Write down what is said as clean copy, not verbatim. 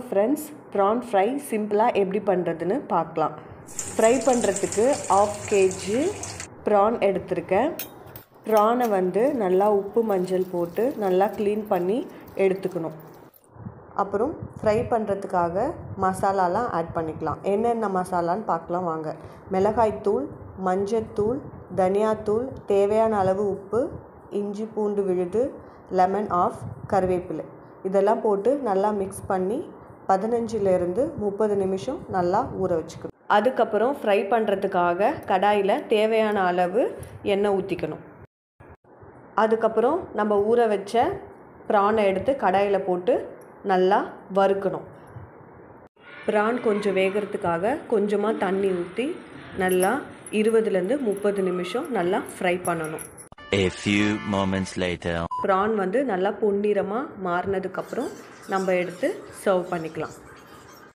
Friends, PRAN fry சிம்பிளாக எப்படி பண்ணுறதுன்னு பார்க்கலாம். ஃப்ரை பண்ணுறதுக்கு 1/2 kg ப்ரான் எடுத்திருக்கேன். ப்ரானை வந்து நல்லா உப்பு மஞ்சள் போட்டு நல்லா க்ளீன் பண்ணி எடுத்துக்கணும். அப்புறம் ஃப்ரை பண்ணுறதுக்காக மசாலாலாம் ஆட் பண்ணிக்கலாம். என்னென்ன மசாலான்னு பார்க்கலாம் வாங்க. மிளகாய்த்தூள், மஞ்சத்தூள், தனியாத்தூள், தேவையான அளவு உப்பு, இஞ்சி பூண்டு விழுது, லெமன் ஆஃப், கருவேப்பிலை இதெல்லாம் போட்டு நல்லா மிக்ஸ் பண்ணி 15லேருந்து 30 நிமிஷம் நல்லா ஊற வச்சுக்கணும். அதுக்கப்புறம் ஃப்ரை பண்ணுறதுக்காக கடாயில் தேவையான அளவு எண்ணெய் ஊற்றிக்கணும். அதுக்கப்புறம் நம்ம ஊற வச்ச ப்ரானை எடுத்து கடாயில் போட்டு நல்லா வறுக்கணும். ப்ரான் கொஞ்சம் வேகிறதுக்காக கொஞ்சமாக தண்ணி ஊற்றி நல்லா 20லேருந்து 30 நிமிஷம் நல்லா ஃப்ரை பண்ணணும். A few moments later. Prawn வந்து நல்லா பொன்னிறமாக மாறினதுக்கப்புறம் நம்ம எடுத்து சர்வ் பண்ணிக்கலாம்.